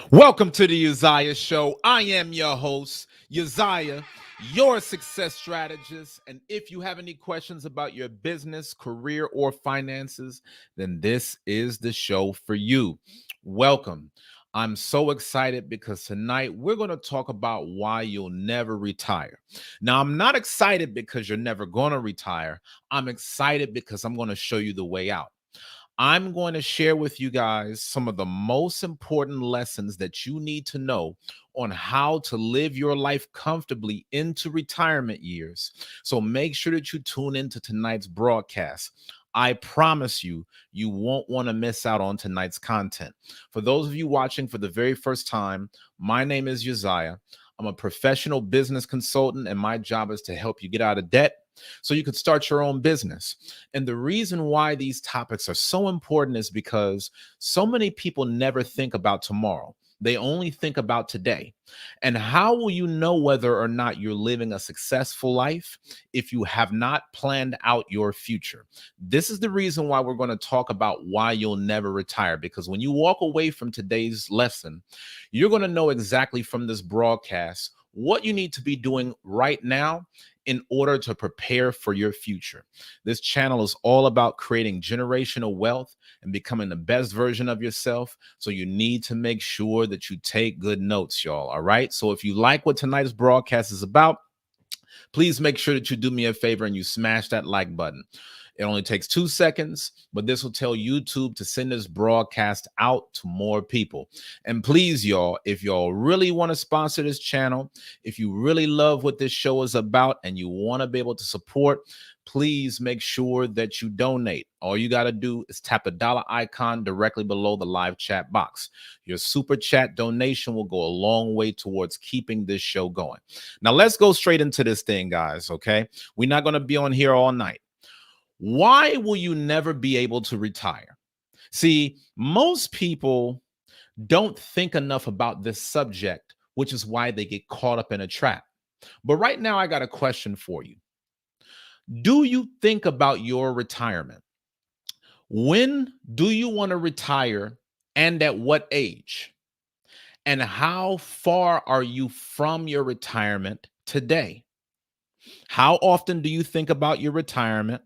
Welcome to the Uzziah Show. I am your host, Uzziah, your success strategist. And if you have any questions about your business, career, or finances, then this is the show for you. Welcome. I'm so excited because tonight we're going to talk about why you'll never retire. Now, I'm not excited because you're never going to retire. I'm excited because I'm going to show you the way out. I'm going to share with you guys some of the most important lessons that you need to know on how to live your life comfortably into retirement years. So make sure that you tune into tonight's broadcast. I promise you, you won't want to miss out on tonight's content. For those of you watching for the very first time, my name is Uzziah. I'm a professional business consultant, and my job is to help you get out of debt so you could start your own business. And the reason why these topics are so important is because so many people never think about tomorrow. They only think about today. And how will you know whether or not you're living a successful life if you have not planned out your future? This is the reason why we're going to talk about why you'll never retire, because when you walk away from today's lesson, you're going to know exactly from this broadcast what you need to be doing right now in order to prepare for your future. This channel is all about creating generational wealth and becoming the best version of yourself. So you need to make sure that you take good notes, y'all. All right. So if you like what tonight's broadcast is about, please make sure that you do me a favor and you smash that like button. It only takes 2 seconds, but this will tell YouTube to send this broadcast out to more people. And please, y'all, if y'all really want to sponsor this channel, if you really love what this show is about and you want to be able to support, please make sure that you donate. All you got to do is tap the dollar icon directly below the live chat box. Your super chat donation will go a long way towards keeping this show going. Now, let's go straight into this thing, guys, okay? We're not going to be on here all night. Why will you never be able to retire? See, most people don't think enough about this subject, which is why they get caught up in a trap. But right now, I got a question for you. Do you think about your retirement? When do you want to retire and at what age? And how far are you from your retirement today? How often do you think about your retirement?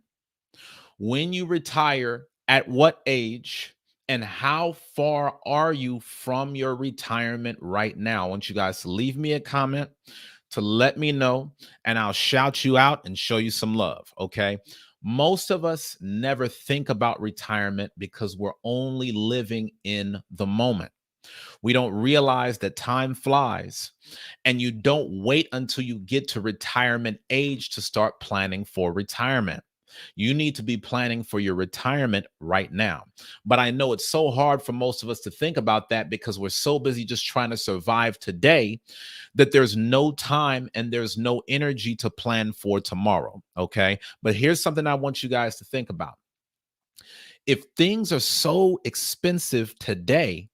When you retire, at what age, and how far are you from your retirement right now? I want you guys to leave me a comment to let me know, and I'll shout you out and show you some love, okay? Most of us never think about retirement because we're only living in the moment. We don't realize that time flies, and you don't wait until you get to retirement age to start planning for retirement. You need to be planning for your retirement right now. But I know it's so hard for most of us to think about that because we're so busy just trying to survive today that there's no time and there's no energy to plan for tomorrow. Okay. But here's something I want you guys to think about. If things are so expensive today,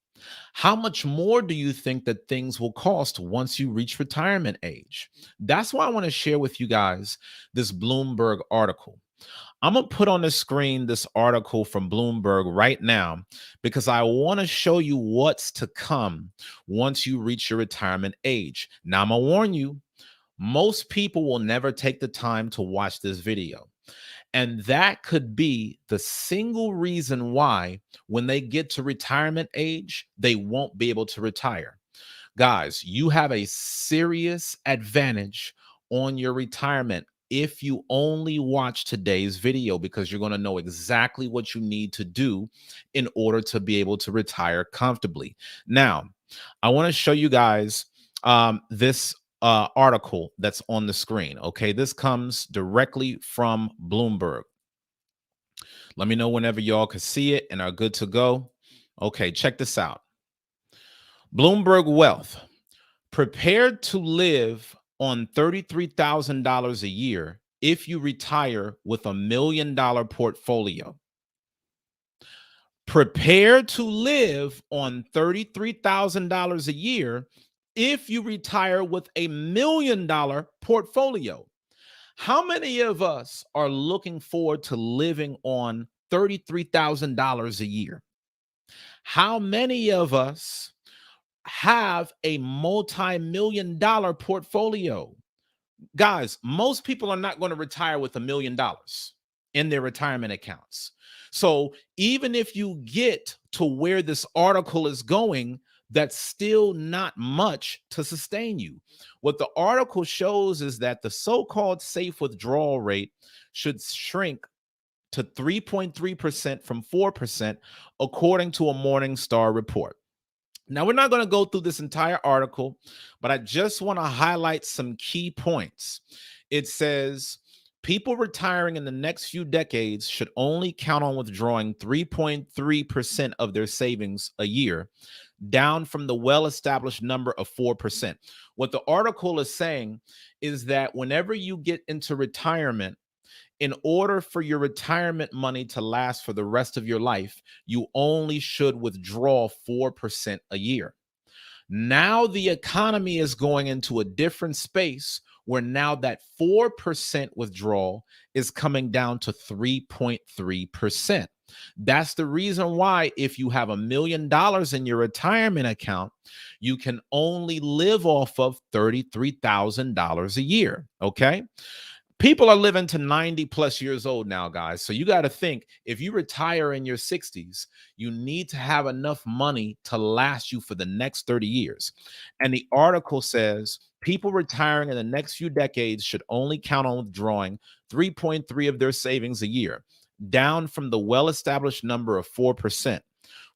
how much more do you think that things will cost once you reach retirement age? That's why I want to share with you guys this Bloomberg article. I'm going to put on the screen this article from Bloomberg right now because I want to show you what's to come once you reach your retirement age. Now, I'm going to warn you, most people will never take the time to watch this video. And that could be the single reason why when they get to retirement age, they won't be able to retire. Guys, you have a serious advantage on your retirement if you only watch today's video, because you're going to know exactly what you need to do in order to be able to retire comfortably. Now, I want to show you guys this article that's on the screen. Okay, this comes directly from Bloomberg. Let me know whenever y'all can see it and are good to go. Okay, check this out. Bloomberg Wealth, prepared to live on $33,000 a year if you retire with $1 million portfolio. Prepared to live on $33,000 a year if you retire with $1 million portfolio. How many of us are looking forward to living on $33,000 a year? How many of us have a multi-million-dollar portfolio? Guys, most people are not going to retire with $1 million in their retirement accounts. So even if you get to where this article is going, that's still not much to sustain you. What the article shows is that the so-called safe withdrawal rate should shrink to 3.3% from 4%, according to a Morningstar report. Now, we're not going to go through this entire article, but I just want to highlight some key points. It says people retiring in the next few decades should only count on withdrawing 3.3% of their savings a year, down from the well-established number of 4%. What the article is saying is that whenever you get into retirement, in order for your retirement money to last for the rest of your life, you only should withdraw 4% a year. Now the economy is going into a different space where now that 4% withdrawal is coming down to 3.3%. That's the reason why if you have $1 million in your retirement account, you can only live off of $33,000 a year, okay? People are living to 90 plus years old now, guys. So you got to think, if you retire in your 60s, you need to have enough money to last you for the next 30 years. And the article says people retiring in the next few decades should only count on withdrawing 3.3 of their savings a year, down from the well-established number of 4%,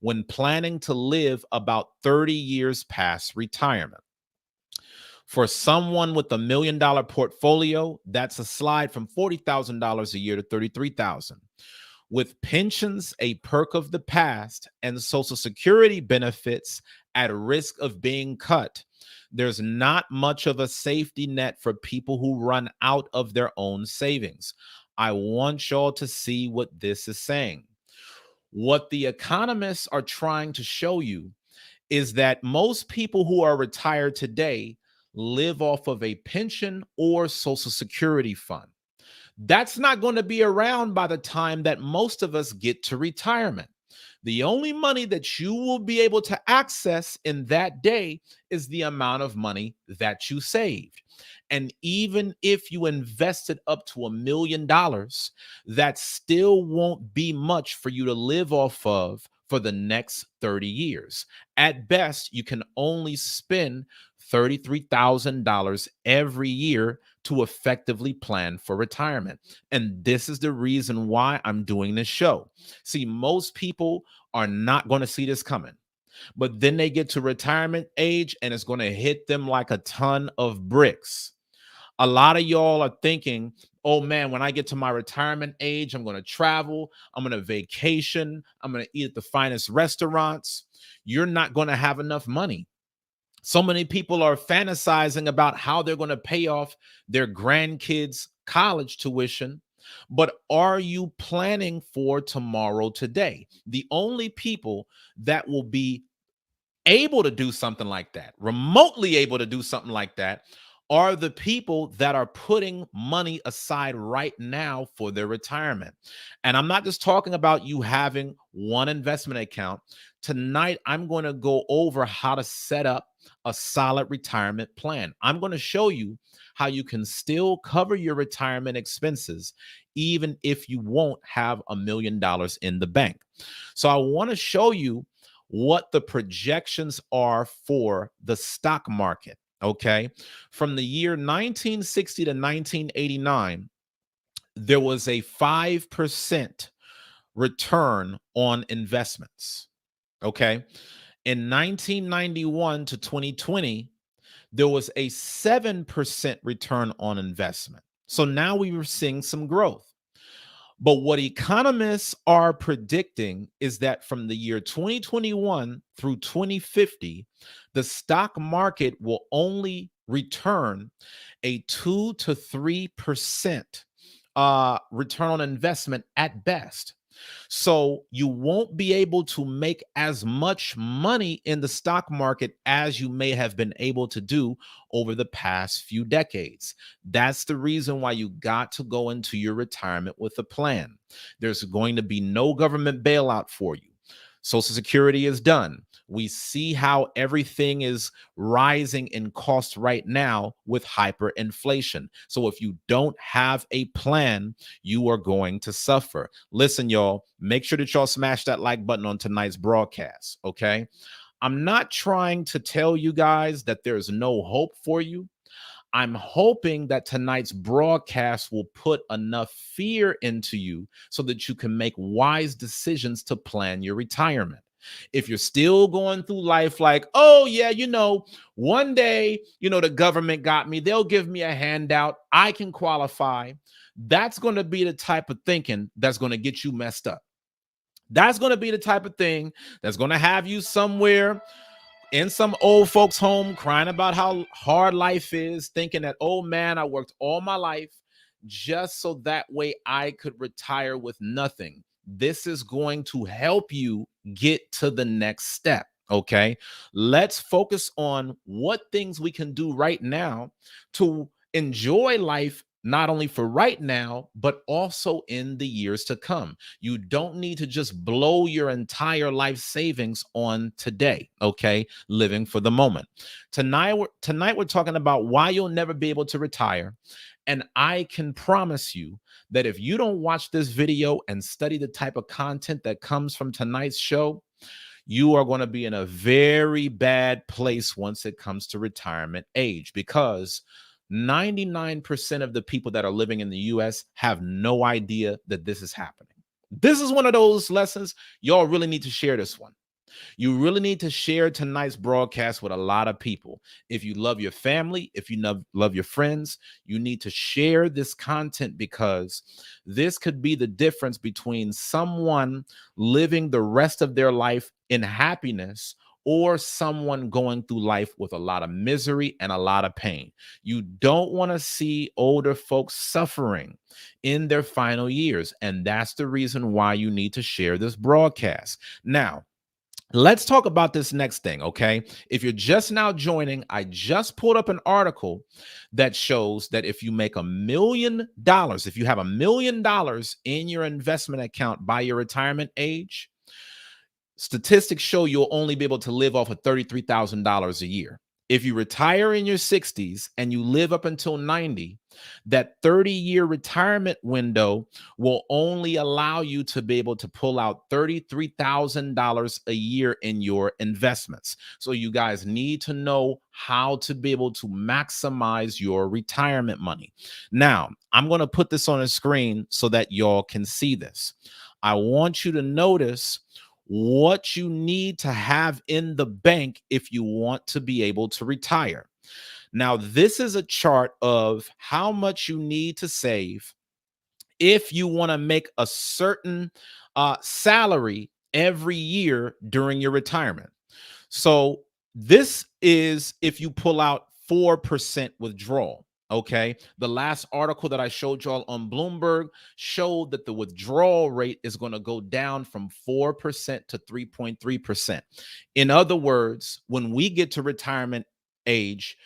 when planning to live about 30 years past retirement. For someone with $1 million portfolio, that's a slide from $40,000 a year to $33,000. With pensions a perk of the past and Social Security benefits at risk of being cut, there's not much of a safety net for people who run out of their own savings. I want y'all to see what this is saying. What the economists are trying to show you is that most people who are retired today live off of a pension or Social Security fund. That's not going to be around by the time that most of us get to retirement. The only money that you will be able to access in that day is the amount of money that you saved. And even if you invested up to $1 million, that still won't be much for you to live off of for the next 30 years. At best, you can only spend $33,000 every year to effectively plan for retirement. And this is the reason why I'm doing this show. See, most people are not going to see this coming, but then they get to retirement age and it's going to hit them like a ton of bricks. A lot of y'all are thinking, oh man, when I get to my retirement age, I'm going to travel, I'm going to vacation, I'm going to eat at the finest restaurants. You're not going to have enough money. So many people are fantasizing about how they're going to pay off their grandkids' college tuition. But are you planning for tomorrow today? The only people that will be able to do something like that, remotely able to do something like that, are the people that are putting money aside right now for their retirement. And I'm not just talking about you having one investment account. Tonight, I'm going to go over how to set up a solid retirement plan. I'm going to show you how you can still cover your retirement expenses, even if you won't have $1 million in the bank. So I want to show you what the projections are for the stock market. Okay. From the year 1960 to 1989, there was a 5% return on investments. Okay. In 1991 to 2020, there was a 7% return on investment. So now we were seeing some growth. But what economists are predicting is that from the year 2021 through 2050, the stock market will only return a 2 to 3% return on investment at best. So you won't be able to make as much money in the stock market as you may have been able to do over the past few decades. That's the reason why you got to go into your retirement with a plan. There's going to be no government bailout for you. Social Security is done. We see how everything is rising in cost right now with hyperinflation. So if you don't have a plan, you are going to suffer. Listen, y'all, make sure that y'all smash that like button on tonight's broadcast, okay? I'm not trying to tell you guys that there's no hope for you. I'm hoping that tonight's broadcast will put enough fear into you so that you can make wise decisions to plan your retirement. If you're still going through life like, oh, yeah, one day, the government got me, they'll give me a handout, I can qualify. That's going to be the type of thinking that's going to get you messed up. That's going to be the type of thing that's going to have you somewhere in some old folks' home crying about how hard life is, thinking that, oh man, I worked all my life just so that way I could retire with nothing. This is going to help you get to the next step. Okay. Let's focus on what things we can do right now to enjoy life, not only for right now, but also in the years to come. You don't need to just blow your entire life savings on today. Okay. Living for the moment. Tonight we're talking about why you'll never be able to retire. And I can promise you that if you don't watch this video and study the type of content that comes from tonight's show, you are going to be in a very bad place once it comes to retirement age, because 99% of the people that are living in the US have no idea that this is happening. This is one of those lessons. Y'all really need to share this one. You really need to share tonight's broadcast with a lot of people. If you love your family, if you love your friends, you need to share this content, because this could be the difference between someone living the rest of their life in happiness or someone going through life with a lot of misery and a lot of pain. You don't want to see older folks suffering in their final years. And that's the reason why you need to share this broadcast. Now, let's talk about this next thing, okay? If you're just now joining, I just pulled up an article that shows that if you make $1 million, if you have $1 million in your investment account by your retirement age, statistics show you'll only be able to live off of $33,000 a year. If you retire in your 60s and you live up until 90, that 30-year retirement window will only allow you to be able to pull out $33,000 a year in your investments. So you guys need to know how to be able to maximize your retirement money. Now, I'm going to put this on a screen so that y'all can see this. I want you to notice what you need to have in the bank if you want to be able to retire. Now, this is a chart of how much you need to save if you want to make a certain salary every year during your retirement. So this is if you pull out 4% withdrawal. Okay. The last article that I showed y'all on Bloomberg showed that the withdrawal rate is going to go down from 4% to 3.3%. In other words, when we get to retirement age,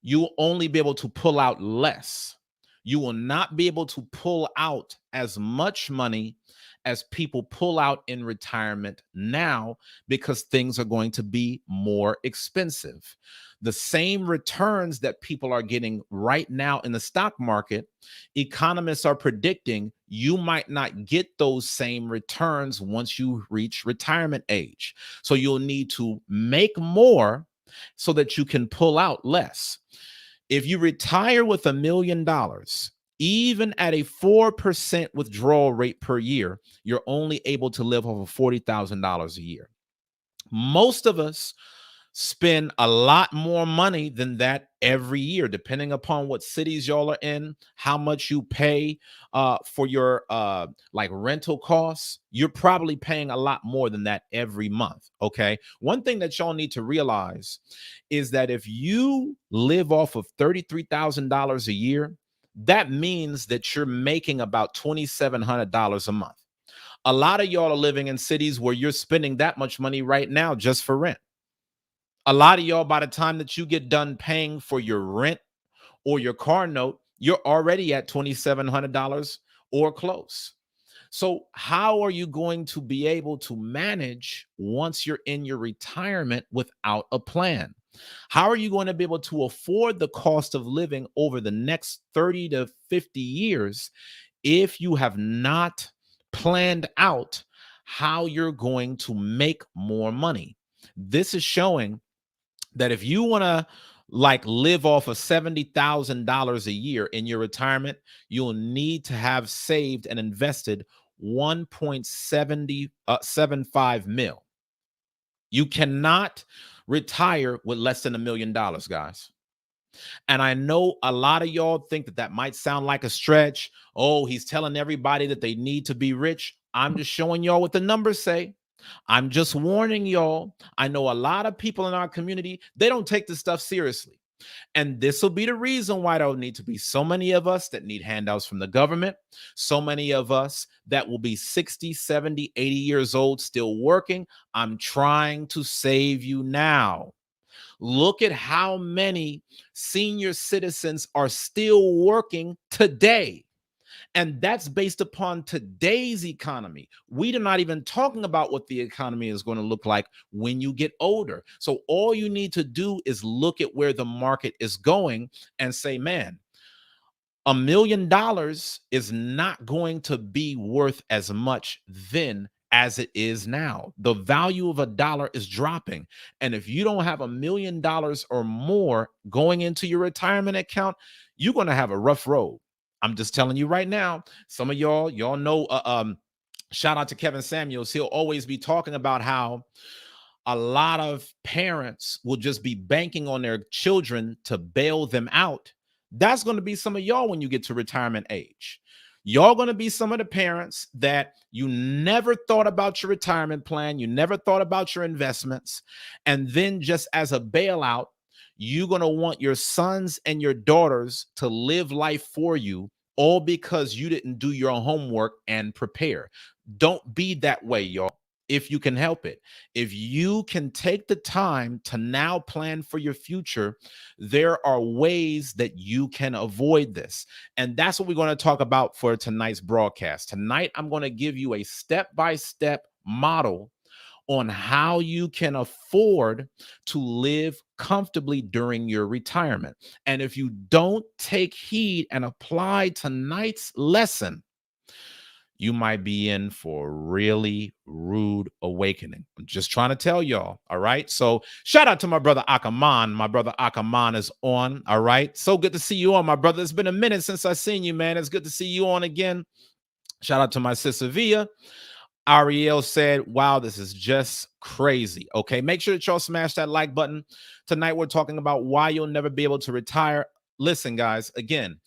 you'll only be able to pull out less. You will not be able to pull out as much money as people pull out in retirement now, because things are going to be more expensive. The same returns that people are getting right now in the stock market, economists are predicting you might not get those same returns once you reach retirement age. So you'll need to make more so that you can pull out less. If you retire with $1 million, even at a 4% withdrawal rate per year, you're only able to live off of $40,000 a year. Most of us spend a lot more money than that every year, depending upon what cities y'all are in, how much you pay for your like rental costs. You're probably paying a lot more than that every month. Okay. One thing that y'all need to realize is that if you live off of $33,000 a year, that means that you're making about $2,700 a month. A lot of y'all are living in cities where you're spending that much money right now just for rent. A lot of y'all, by the time that you get done paying for your rent or your car note, you're already at $2,700 or close. So, how are you going to be able to manage once you're in your retirement without a plan? How are you going to be able to afford the cost of living over the next 30 to 50 years if you have not planned out how you're going to make more money? This is showing that if you want to like live off of $70,000 a year in your retirement, you'll need to have saved and invested 1.75 mil. You cannot retire with less than $1 million, guys. And I know a lot of y'all think that that might sound like a stretch. Oh, he's telling everybody that they need to be rich. I'm just showing y'all what the numbers say. I'm just warning y'all. I know a lot of people in our community, they don't take this stuff seriously. And this will be the reason why there'll need to be so many of us that need handouts from the government, so many of us that will be 60, 70, 80 years old still working. I'm trying to save you now. Look at how many senior citizens are still working today. And that's based upon today's economy. We are not even talking about what the economy is going to look like when you get older. So all you need to do is look at where the market is going and say, man, $1 million is not going to be worth as much then as it is now. The value of a dollar is dropping. And if you don't have $1 million or more going into your retirement account, you're going to have a rough road. I'm just telling you right now. Some of y'all know, shout out to Kevin Samuels. He'll always be talking about how a lot of parents will just be banking on their children to bail them out. That's going to be some of y'all when you get to retirement age. Y'all going to be some of the parents that you never thought about your retirement plan. You never thought about your investments. And then just as a bailout, you're going to want your sons and your daughters to live life for you, all because you didn't do your homework and prepare. Don't be that way, y'all. If you can help it, if you can take the time to now plan for your future, there are ways that you can avoid this. And that's what we're going to talk about for tonight's broadcast. Tonight, I'm going to give you a step-by-step model on how you can afford to live comfortably during your retirement. And if you don't take heed and apply tonight's lesson, you might be in for a really rude awakening. I'm just trying to tell y'all. All right. So shout out to my brother Akaman. My brother Akaman is on. All right. So good to see you on, my brother. It's been a minute since I seen you, man. It's good to see you on again. Shout out to my sister Via. Ariel said, wow, this is just crazy. Okay, make sure that y'all smash that like button. Tonight, we're talking about why you'll never be able to retire. Listen, guys, again,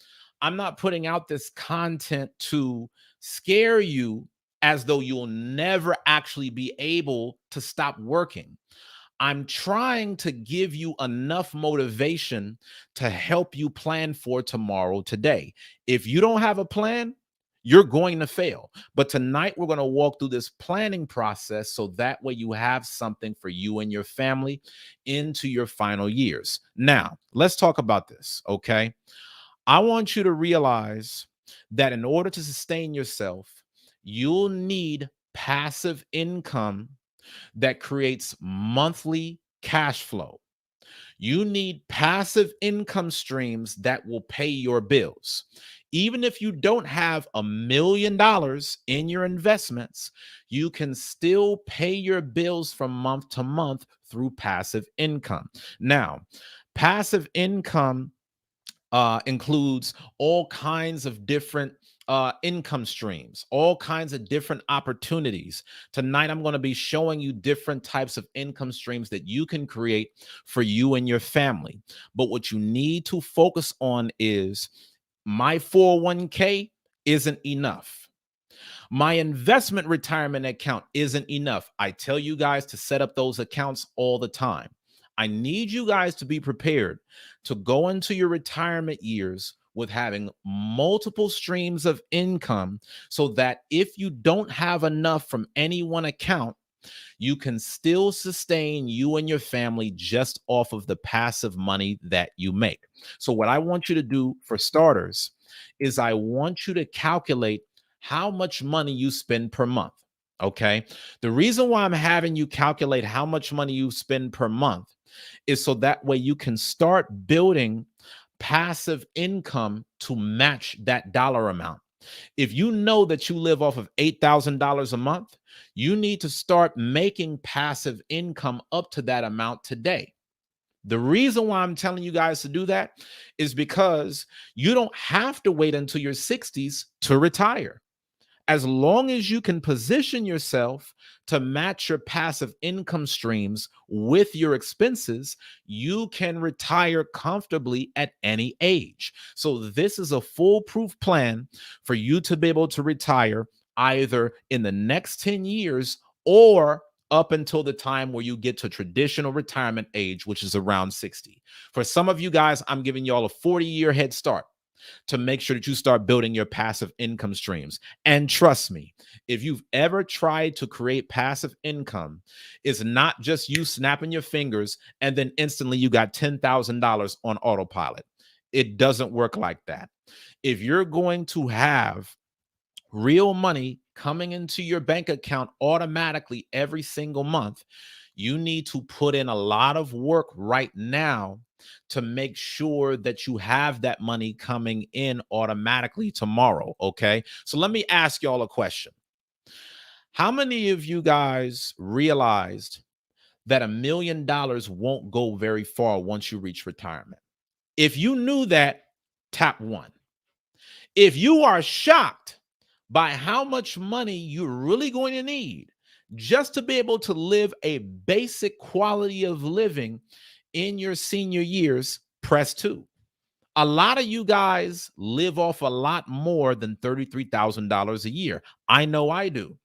I'm not putting out this content to scare you as though you'll never actually be able to stop working. I'm trying to give you enough motivation to help you plan for tomorrow today. If you don't have a plan, you're going to fail. But tonight, we're going to walk through this planning process so that way you have something for you and your family into your final years. Now, let's talk about this, okay? I want you to realize that in order to sustain yourself, you'll need passive income that creates monthly cash flow. You need passive income streams that will pay your bills. Even if you don't have $1 million in your investments, you can still pay your bills from month to month through passive income. Now, passive income includes all kinds of different income streams, all kinds of different opportunities. Tonight, I'm going to be showing you different types of income streams that you can create for you and your family. But what you need to focus on is my 401k isn't enough. My investment retirement account isn't enough. I tell you guys to set up those accounts all the time. I need you guys to be prepared to go into your retirement years with having multiple streams of income so that if you don't have enough from any one account, you can still sustain you and your family just off of the passive money that you make. So, what I want you to do for starters is I want you to calculate how much money you spend per month. Okay. The reason why I'm having you calculate how much money you spend per month is so that way you can start building passive income to match that dollar amount. If you know that you live off of $8,000 a month, you need to start making passive income up to that amount today. The reason why I'm telling you guys to do that is because you don't have to wait until your 60s to retire. As long as you can position yourself to match your passive income streams with your expenses, you can retire comfortably at any age. So, this is a foolproof plan for you to be able to retire either in the next 10 years or up until the time where you get to traditional retirement age, which is around 60. For some of you guys, I'm giving you all a 40-year head start to make sure that you start building your passive income streams. And trust me, if you've ever tried to create passive income, it's not just you snapping your fingers and then instantly you got $10,000 on autopilot. It doesn't work like that. If you're going to have real money coming into your bank account automatically every single month, you need to put in a lot of work right now to make sure that you have that money coming in automatically tomorrow. Okay. So let me ask y'all a question. How many of you guys realized that $1 million won't go very far once you reach retirement? If you knew that, tap one. If you are shocked by how much money you're really going to need just to be able to live a basic quality of living in your senior years, press two. A lot of you guys live off a lot more than $33,000 a year. I know I do.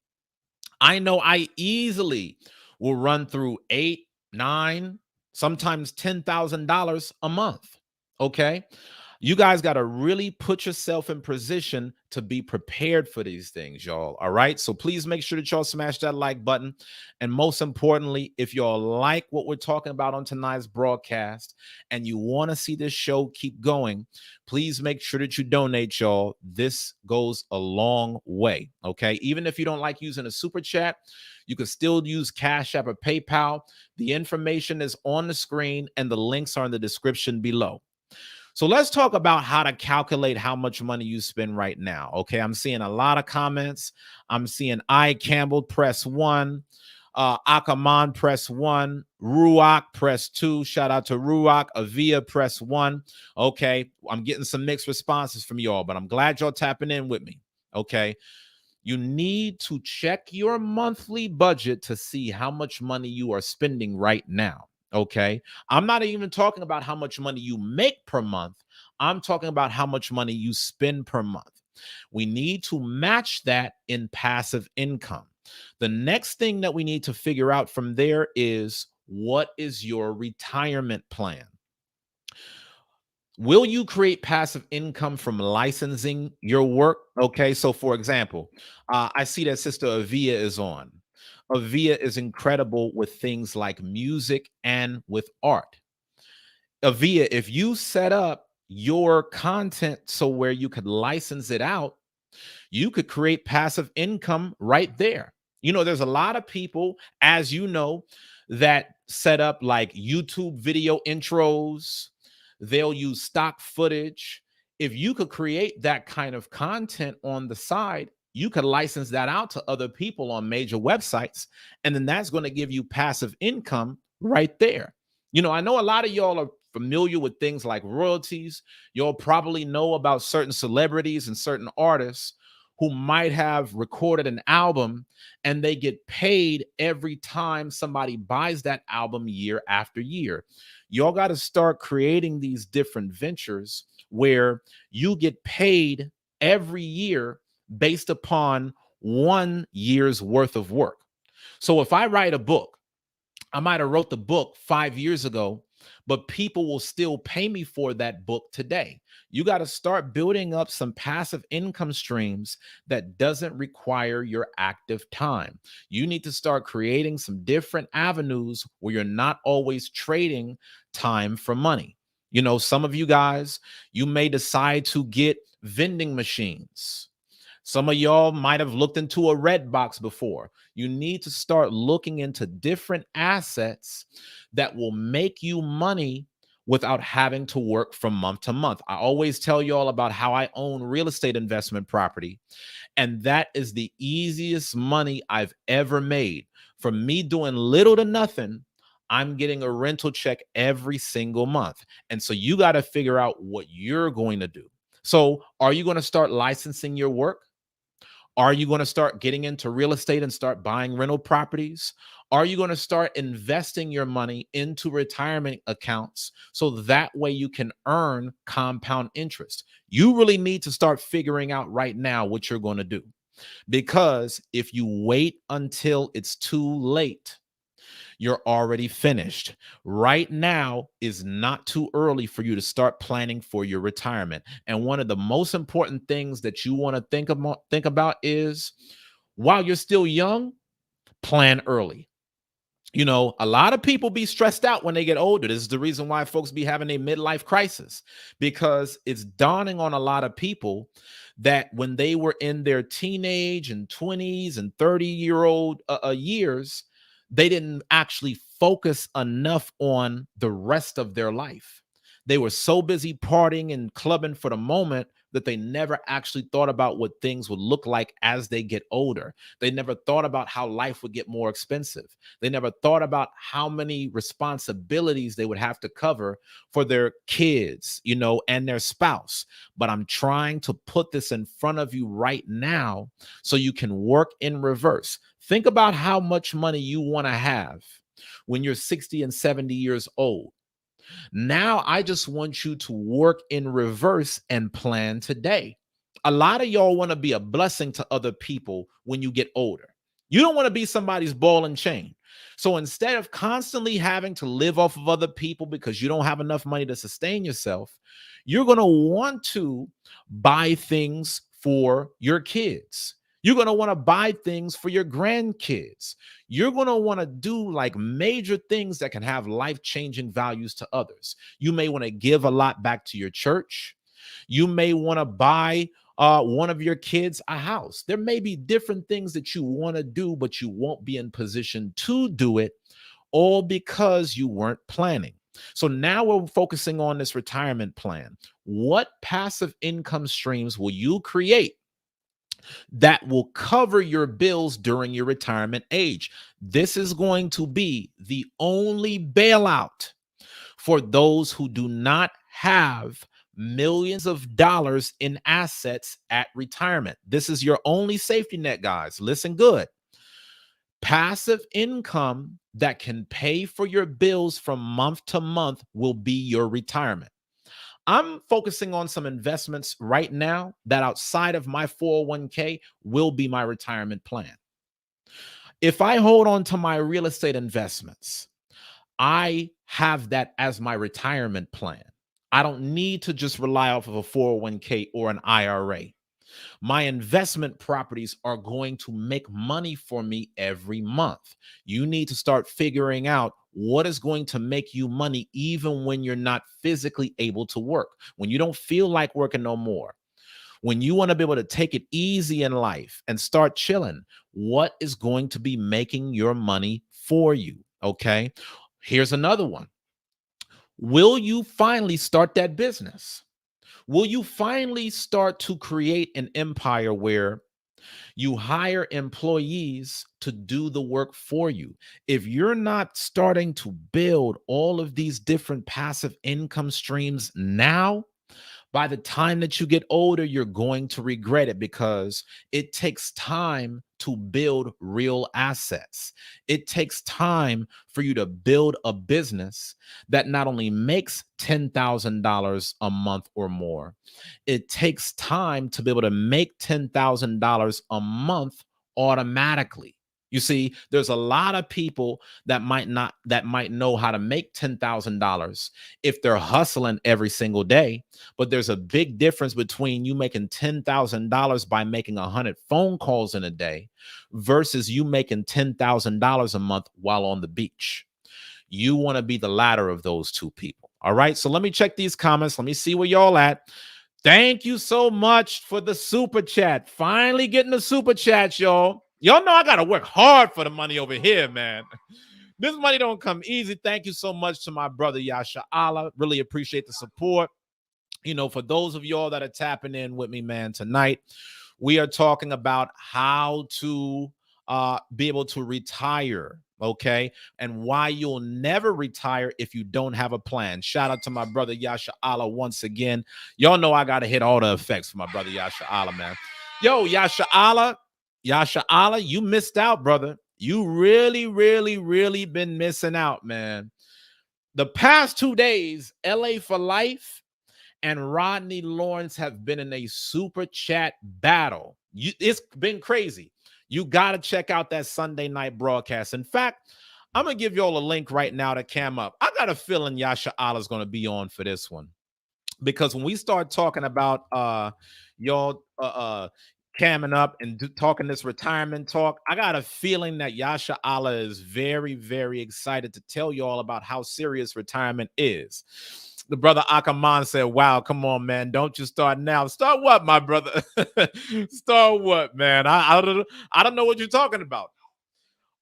I know I easily will run through eight, nine, sometimes $10,000 a month. Okay. You guys got to really put yourself in position to be prepared for these things, y'all. All right. So please make sure that y'all smash that like button. And most importantly, if y'all like what we're talking about on tonight's broadcast and you want to see this show keep going, please make sure that you donate, y'all. This goes a long way. Okay. Even if you don't like using a super chat, you can still use Cash App or PayPal. The information is on the screen and the links are in the description below. So let's talk about how to calculate how much money you spend right now. Okay, I'm seeing a lot of comments. I'm seeing I Campbell press one, Akaman press one, Ruach press two. Shout out to Ruach. Avia press one. Okay, I'm getting some mixed responses from y'all, but I'm glad y'all tapping in with me. Okay, you need to check your monthly budget to see how much money you are spending right now. Okay. I'm not even talking about how much money you make per month. I'm talking about how much money you spend per month. We need to match that in passive income. The next thing that we need to figure out from there is what is your retirement plan? Will you create passive income from licensing your work? Okay, so for example, I see that Sister Avia is on. Avia is incredible with things like music and with art. Avia, if you set up your content so where you could license it out, you could create passive income right there. You know, there's a lot of people, as you know, that set up like YouTube video intros. They'll use stock footage. If you could create that kind of content on the side, you could license that out to other people on major websites. And then that's going to give you passive income right there. I know a lot of y'all are familiar with things like royalties. You'll probably know about certain celebrities and certain artists who might have recorded an album and they get paid every time somebody buys that album year after year. Y'all got to start creating these different ventures where you get paid every year based upon 1 year's worth of work. So if I write a book, I might have wrote the book 5 years ago, but people will still pay me for that book today. You got to start building up some passive income streams that doesn't require your active time. You need to start creating some different avenues where you're not always trading time for money. Some of you guys, you may decide to get vending machines. Some of y'all might have looked into a red box before. You need to start looking into different assets that will make you money without having to work from month to month. I always tell y'all about how I own real estate investment property, and that is the easiest money I've ever made. From me doing little to nothing, I'm getting a rental check every single month. And so you got to figure out what you're going to do. So are you going to start licensing your work? Are you going to start getting into real estate and start buying rental properties? Are you going to start investing your money into retirement accounts so that way you can earn compound interest? You really need to start figuring out right now what you're going to do. Because if you wait until it's too late, you're already finished. Right now is not too early for you to start planning for your retirement. And one of the most important things that you want to think about is, while you're still young, plan early. A lot of people be stressed out when they get older. This is the reason why folks be having a midlife crisis, because it's dawning on a lot of people that when they were in their teenage and 20s and 30-year-old years, they didn't actually focus enough on the rest of their life. They were so busy partying and clubbing for the moment that they never actually thought about what things would look like as they get older. They never thought about how life would get more expensive. They never thought about how many responsibilities they would have to cover for their kids, and their spouse. But I'm trying to put this in front of you right now so you can work in reverse. Think about how much money you want to have when you're 60 and 70 years old. Now, I just want you to work in reverse and plan today. A lot of y'all want to be a blessing to other people when you get older. You don't want to be somebody's ball and chain. So instead of constantly having to live off of other people because you don't have enough money to sustain yourself, you're going to want to buy things for your kids. You're going to want to buy things for your grandkids. You're going to want to do like major things that can have life-changing values to others. You may want to give a lot back to your church. You may want to buy one of your kids a house. There may be different things that you want to do, but you won't be in position to do it, all because you weren't planning. So now we're focusing on this retirement plan. What passive income streams will you create that will cover your bills during your retirement age? This is going to be the only bailout for those who do not have millions of dollars in assets at retirement. This is your only safety net, guys. Listen good. Passive income that can pay for your bills from month to month will be your retirement. I'm focusing on some investments right now that outside of my 401k will be my retirement plan. If I hold on to my real estate investments, I have that as my retirement plan. I don't need to just rely off of a 401k or an IRA. My investment properties are going to make money for me every month. You need to start figuring out what is going to make you money even when you're not physically able to work, when you don't feel like working no more, when you want to be able to take it easy in life and start chilling. What is going to be making your money for you? Okay. Here's another one. Will you finally start that business? Will you finally start to create an empire where you hire employees to do the work for you? If you're not starting to build all of these different passive income streams now, by the time that you get older, you're going to regret it, because it takes time to build real assets. It takes time for you to build a business that not only makes $10,000 a month or more, it takes time to be able to make $10,000 a month automatically. You see, there's a lot of people that might know how to make $10,000 if they're hustling every single day, but there's a big difference between you making $10,000 by making 100 phone calls in a day versus you making $10,000 a month while on the beach. You want to be the latter of those two people. All right. So let me check these comments. Let me see where y'all at. Thank you so much for the super chat. Finally getting the super chats, y'all. Y'all know I got to work hard for the money over here, man. This money don't come easy. Thank you so much to my brother Yasha Allah. Really appreciate the support. You know, for those of y'all that are tapping in with me, man, tonight, we are talking about how to be able to retire, okay? And why you'll never retire if you don't have a plan. Shout out to my brother Yasha Allah once again. Y'all know I got to hit all the effects for my brother Yasha Allah, man. Yo, Yasha Allah, you missed out, brother. You really, really, really been missing out, man. The past 2 days, LA for Life and Rodney Lawrence have been in a super chat battle. It's been crazy. You got to check out that Sunday night broadcast. In fact, I'm going to give y'all a link right now to cam up. I got a feeling Yasha Allah is going to be on for this one, because when we start talking about y'all camming up and talking this retirement talk, I got a feeling that Yasha Allah is very, very excited to tell y'all about how serious retirement is. The brother Akaman said, wow, come on, man. Don't you start now. Start what, my brother? Start what, man? I don't know what you're talking about.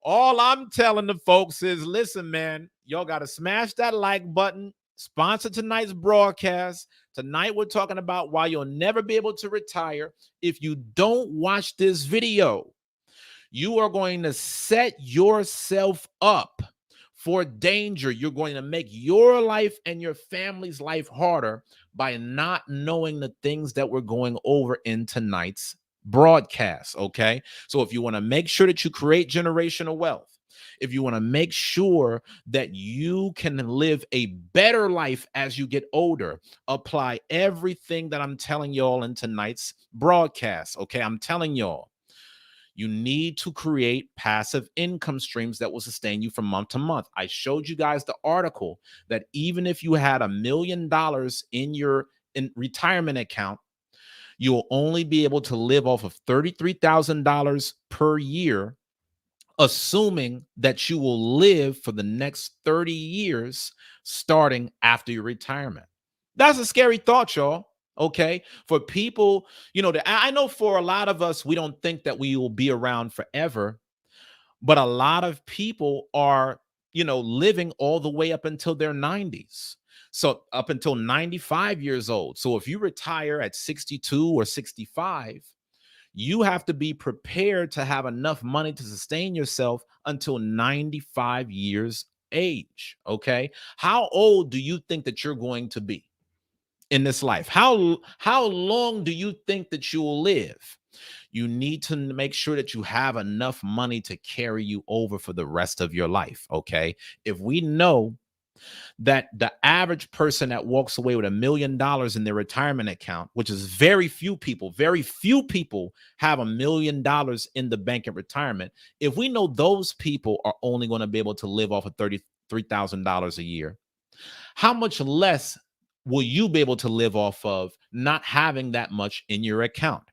All I'm telling the folks is, listen, man, y'all got to smash that like button. Sponsor tonight's broadcast. Tonight, we're talking about why you'll never be able to retire if you don't watch this video. You are going to set yourself up for danger. You're going to make your life and your family's life harder by not knowing the things that we're going over in tonight's broadcast. Okay. So if you want to make sure that you create generational wealth, if you want to make sure that you can live a better life as you get older, apply everything that I'm telling y'all in tonight's broadcast. Okay. I'm telling y'all, you need to create passive income streams that will sustain you from month to month. I showed you guys the article that even if you had $1 million in your retirement account, you'll only be able to live off of $33,000 per year, assuming that you will live for the next 30 years starting after your retirement. That's a scary thought, y'all. Okay. For people, you know, I know for a lot of us, we don't think that we will be around forever, but a lot of people are, you know, living all the way up until their 90s. So up until 95 years old. So if you retire at 62 or 65, you have to be prepared to have enough money to sustain yourself until 95 years age. Okay. How old do you think that you're going to be in this life? How long do you think that you will live? You need to make sure that you have enough money to carry you over for the rest of your life. Okay. If we know that the average person that walks away with $1 million in their retirement account, which is very few people have $1 million in the bank in retirement. If we know those people are only going to be able to live off of $33,000 a year, how much less will you be able to live off of not having that much in your account?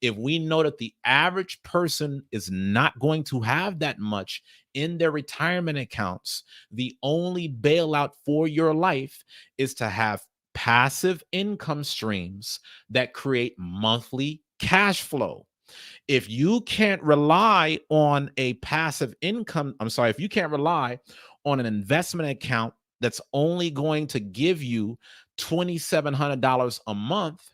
If we know that the average person is not going to have that much in their retirement accounts, the only bailout for your life is to have passive income streams that create monthly cash flow. If you can't rely on a passive income, if you can't rely on an investment account that's only going to give you $2,700 a month,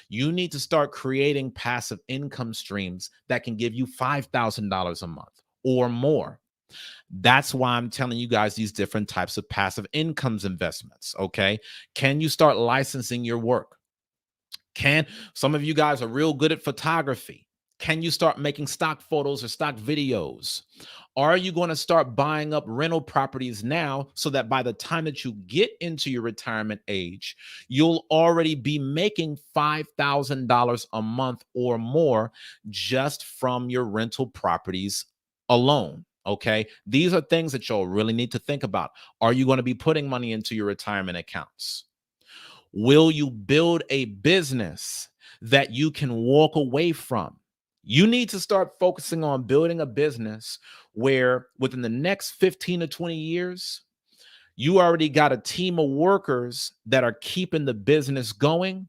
you need to start creating passive income streams that can give you $5,000 a month or more. That's why I'm telling you guys these different types of passive incomes investments. Okay. Can you start licensing your work? Some of you guys are real good at photography. Can you start making stock photos or stock videos? Are you going to start buying up rental properties now so that by the time that you get into your retirement age, you'll already be making $5,000 a month or more just from your rental properties alone? Okay. These are things that you'll really need to think about. Are you going to be putting money into your retirement accounts? Will you build a business that you can walk away from? You need to start focusing on building a business where within the next 15 to 20 years, you already got a team of workers that are keeping the business going,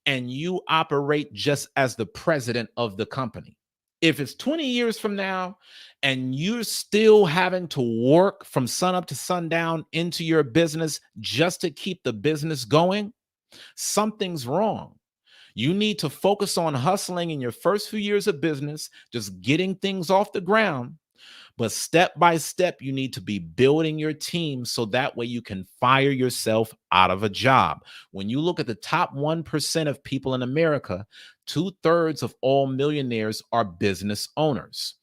and you operate just as the president of the company. If it's 20 years from now and you're still having to work from sun up to sundown into your business just to keep the business going, something's wrong. You need to focus on hustling in your first few years of business, just getting things off the ground. But step by step, you need to be building your team so that way you can fire yourself out of a job. When you look at the top 1% of people in America, 2/3 of all millionaires are business owners.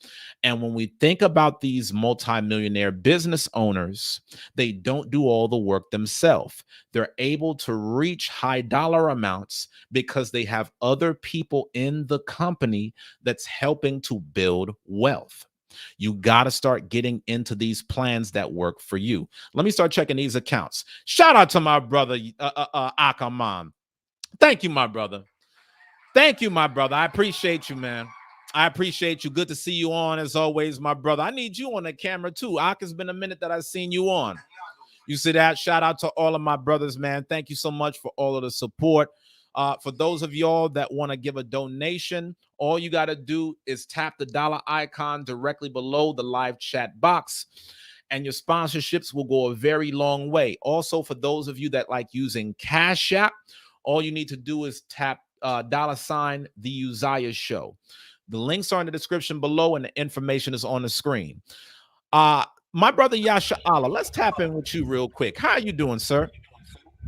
And when we think about these multimillionaire business owners, they don't do all the work themselves. They're able to reach high dollar amounts because they have other people in the company that's helping to build wealth. You got to start getting into these plans that work for you. Let me start checking these accounts. Shout out to my brother, Akaman. Thank you, my brother. Thank you, my brother. I appreciate you, man. I appreciate you. Good to see you on as always, my brother. I need you on the camera too. Ak, it's been a minute that I've seen you on. You see that? Shout out to all of my brothers, man. Thank you so much for all of the support. For those of y'all that want to give a donation, all you got to do is tap the dollar icon directly below the live chat box, and your sponsorships will go a very long way. Also, for those of you that like using Cash App, all you need to do is tap $ the Uzziah Show. The links are in the description below, and the information is on the screen. My brother Yasha Allah, let's tap in with you real quick. How are you doing, sir?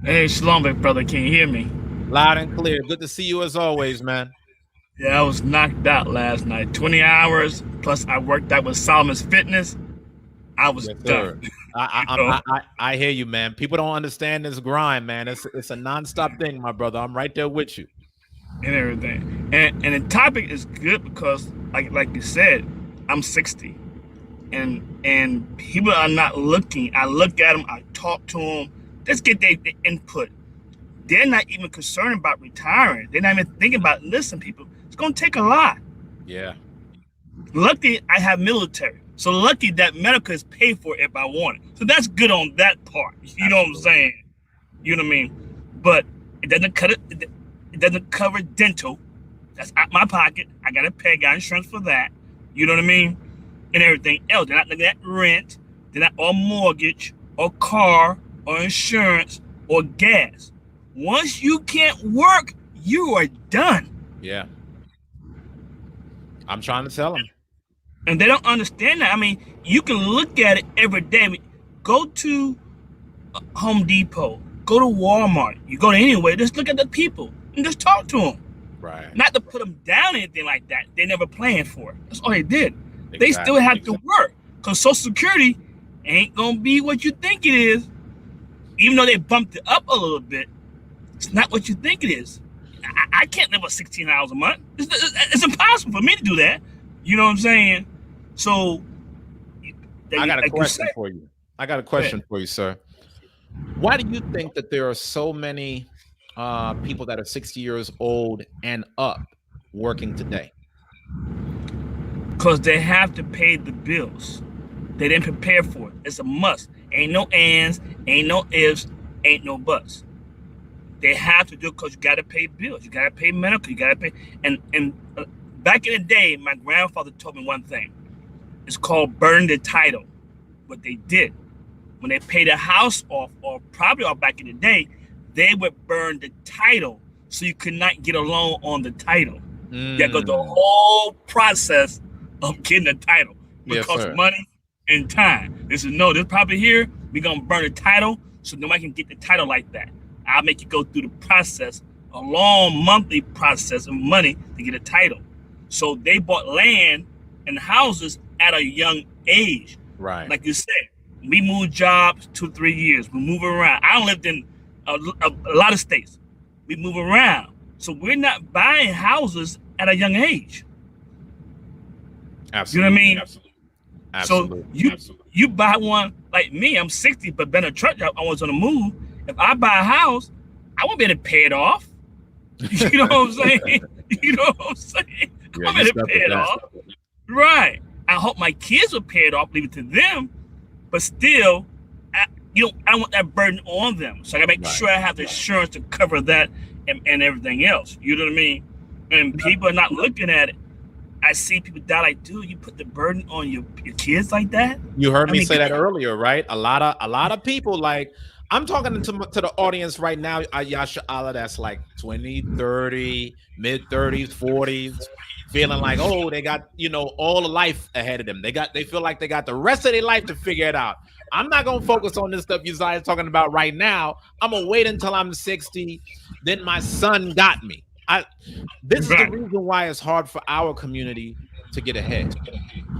Hey, shalom, big brother. Can you hear me? Loud and clear. Good to see you as always, man. Yeah, I was knocked out last night. 20 hours, plus I worked out with Solomon's Fitness. I was done. I hear you, man. People don't understand this grind, man. It's a nonstop thing, my brother. I'm right there with you. And everything. And the topic is good because, like you said, I'm 60. And people are not looking. I look at them, I talk to them. Let's get their input. They're not even concerned about retiring. They're not even thinking about, listen, people, it's going to take a lot. Yeah. Lucky I have military. So lucky that medical is paid for if I want it. So that's good on that part. You know what I'm saying? You know what I mean? But it doesn't cut it. It doesn't cover dental. That's out my pocket. I got to pay, got insurance for that. You know what I mean? And everything else. They're not looking at rent. They're not or mortgage or car or insurance or gas. Once you can't work, you are done. Yeah. I'm trying to tell them. And they don't understand that. I mean, you can look at it every day. I mean, go to Home Depot, go to Walmart, you go to anywhere, just look at the people and just talk to them. Right. Not to put them down or anything like that. They never planned for it. That's all they did. Exactly. They still have to work because Social Security ain't going to be what you think it is. Even though they bumped it up a little bit, it's not what you think it is. I can't live on 16 hours a month. It's impossible for me to do that. You know what I'm saying? So I got a question for you. I got a question for you, sir. Why do you think that there are so many people that are 60 years old and up working today? Because they have to pay the bills. They didn't prepare for it. It's a must. Ain't no ands, ain't no ifs, ain't no buts. They have to do it because you got to pay bills. You got to pay medical. You got to pay. And back in the day, my grandfather told me one thing. It's called burn the title. What they did, when they paid a house off or property off back in the day, they would burn the title so you could not get a loan on the title. You got to go through the whole process of getting the title because money and time. They said, no, this property here, we're going to burn the title so nobody can get the title like that. I'll make you go through the process, a long monthly process of money to get a title. So they bought land and houses at a young age. Right. Like you said, we moved jobs 2-3 years. We move around. I lived in a lot of states. We move around. So we're not buying houses at a young age. Absolutely. You know what I mean? Absolutely. So you buy one like me, I'm 60, but been a truck job, I was on the move. If I buy a house, I won't be able to pay it off. You know what I'm saying? You know what I'm saying? Yeah, I'm going to pay it off. Right. I hope my kids will pay it off, leave it to them. But still, I don't want that burden on them. So I got to make sure I have the insurance to cover that and everything else. You know what I mean? And people are not looking at it. I see people die like, dude, you put the burden on your kids like that? You heard me say that earlier, right? A lot of people, like, I'm talking to the audience right now, Yasha Allah, that's like 20, 30, mid 30s, 40s, feeling like, oh, they got, all the life ahead of them. They feel like they got the rest of their life to figure it out. I'm not going to focus on this stuff Uzziah is talking about right now. I'm going to wait until I'm 60. Then my son got me. This is the reason why it's hard for our community to get ahead.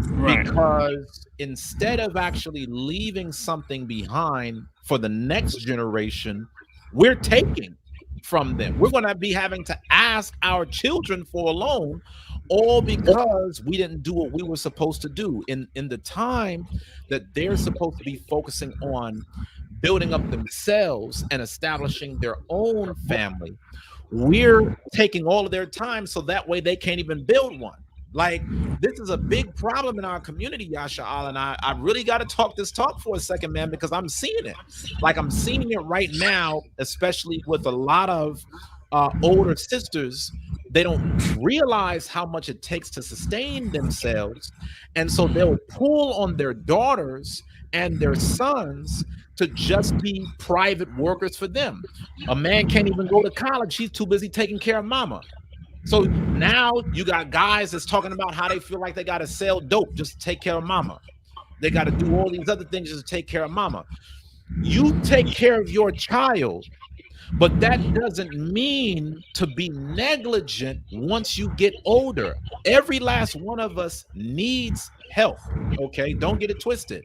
Right. Because instead of actually leaving something behind for the next generation, we're taking from them. We're going to be having to ask our children for a loan, all because we didn't do what we were supposed to do in the time that they're supposed to be focusing on building up themselves and establishing their own family. We're taking all of their time so that way they can't even build one. Like, this is a big problem in our community, Yasha Allah, and I really got to talk this talk for a second, man, because I'm seeing it. Like, I'm seeing it right now, especially with a lot of older sisters. They don't realize how much it takes to sustain themselves, and so they'll pull on their daughters and their sons to just be private workers for them. A man can't even go to college. He's too busy taking care of mama. So now you got guys that's talking about how they feel like they got to sell dope just to take care of mama. They got to do all these other things just to take care of mama. You take care of your child, but that doesn't mean to be negligent once you get older. Every last one of us needs help, okay? Don't get it twisted.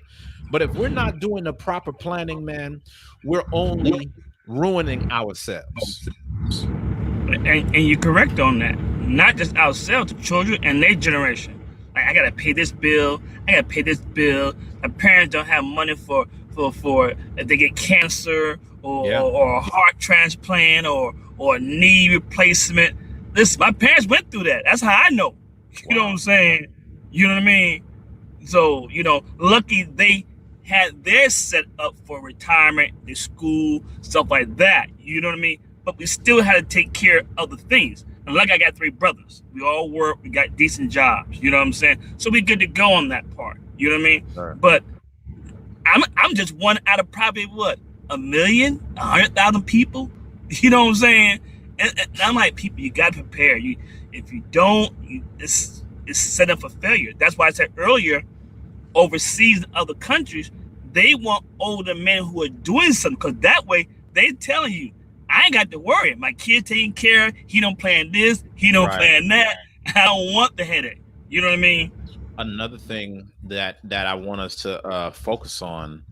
But if we're not doing the proper planning, man, we're only ruining ourselves. And you're correct on that. Not just ourselves, the children and their generation. Like, I gotta pay this bill. I gotta pay this bill. My parents don't have money for if they get cancer or a heart transplant or a knee replacement. Listen, my parents went through that. That's how I know. You know what I'm saying? You know what I mean? So, lucky they had their set up for retirement, their school, stuff like that. You know what I mean? But we still had to take care of the things. And like, I got 3 brothers. We all work. We got decent jobs. You know what I'm saying? So we good to go on that part. You know what I mean? Sure. But I'm just one out of probably what, 1 million, 100,000 people. You know what I'm saying? And I'm like, people, you got to prepare. If you don't, it's set up for failure. That's why I said earlier, overseas in other countries, they want older men who are doing something, because that way they telling you, I ain't got to worry. My kid taking care. He don't plan this. He don't plan that. I don't want the headache. You know what I mean? Another thing that I want us to focus on,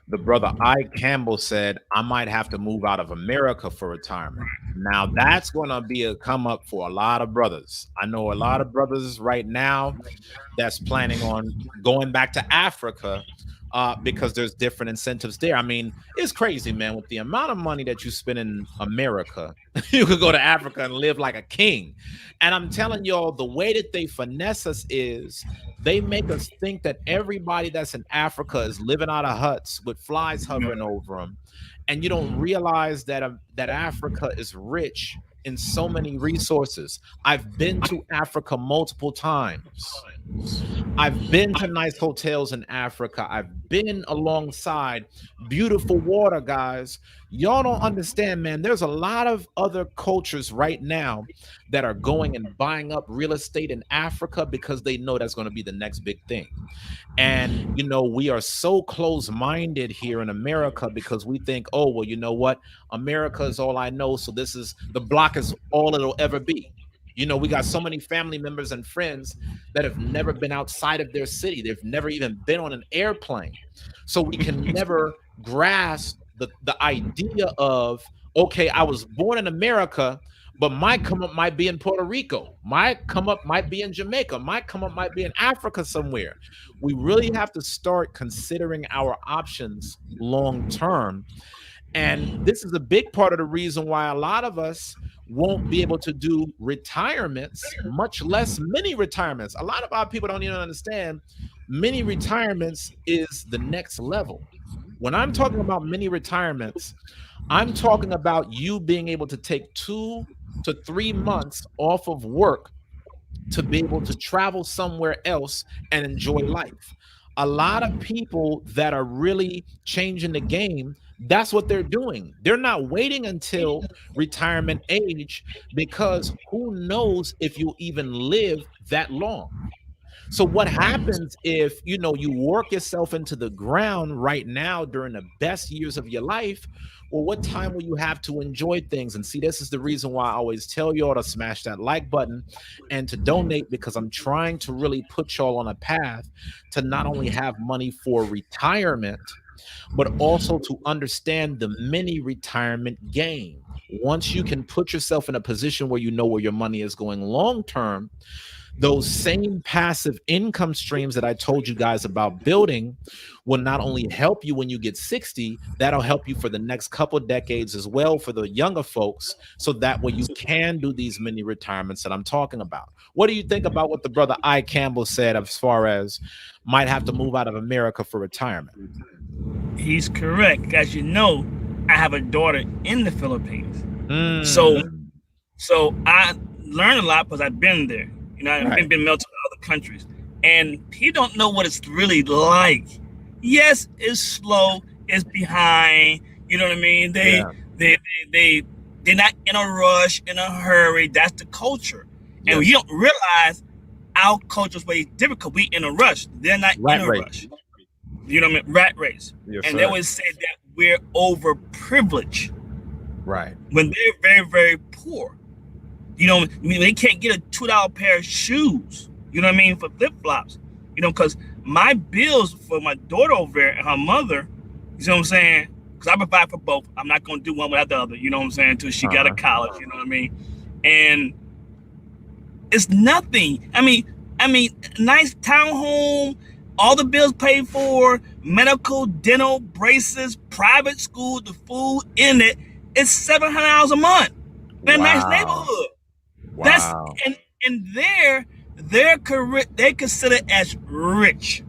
the brother I. Campbell said, I might have to move out of America for retirement. Now, that's going to be a come up for a lot of brothers. I know a lot of brothers right now that's planning on going back to Africa because there's different incentives there. I mean, it's crazy, man. With the amount of money that you spend in America, you could go to Africa and live like a king. And I'm telling y'all, the way that they finesse us is they make us think that everybody that's in Africa is living out of huts with flies hovering over them. And you don't realize that Africa is rich in so many resources. I've been to Africa multiple times. I've been to nice hotels in Africa. I've been alongside beautiful water, guys. Y'all don't understand, man. There's a lot of other cultures right now that are going and buying up real estate in Africa because they know that's going to be the next big thing. And, we are so close-minded here in America because we think, oh, well, you know what? America is all I know. So the block is all it'll ever be. We got so many family members and friends that have never been outside of their city. They've never even been on an airplane. So we can never grasp the idea of, okay, I was born in America, but my come up might be in Puerto Rico. My come up might be in Jamaica. My come up might be in Africa somewhere. We really have to start considering our options long term. And this is a big part of the reason why a lot of us won't be able to do retirements, much less mini retirements. A lot of our people don't even understand mini retirements is the next level. When I'm talking about mini retirements, I'm talking about you being able to take 2 to 3 months off of work to be able to travel somewhere else and enjoy life. A lot of people that are really changing the game, that's what they're doing. They're not waiting until retirement age because who knows if you'll even live that long. So what happens if, you work yourself into the ground right now during the best years of your life? Well, what time will you have to enjoy things? And see, this is the reason why I always tell y'all to smash that like button and to donate, because I'm trying to really put y'all on a path to not only have money for retirement, but also to understand the mini retirement game. Once you can put yourself in a position where you know where your money is going long term, those same passive income streams that I told you guys about building will not only help you when you get 60, that'll help you for the next couple of decades as well for the younger folks, so that way you can do these mini retirements that I'm talking about. What do you think about what the brother I. Campbell said as far as might have to move out of America for retirement? He's correct. As you know, I have a daughter in the Philippines. So I learned a lot because I've been there. I've been melted to other countries, and he don't know what it's really like. Yes, it's slow, it's behind. You know what I mean? They're not in a rush, in a hurry. That's the culture, and you don't realize our culture's way difficult. We in a rush. They're not in a rush. You know what I mean? Rat race. Yes, and sir. They always say that we're overprivileged, right? When they're very, very poor. They can't get a $2 pair of shoes, for flip-flops, because my bills for my daughter over there and her mother, you know what I'm saying? Because I provide for both. I'm not going to do one without the other, you know what I'm saying, until she got to college, you know what I mean? And it's nothing. I mean, nice townhome, all the bills paid for, medical, dental, braces, private school, the food in it. It's $700 a month in a nice neighborhood. Wow. That's and their career, they consider as rich.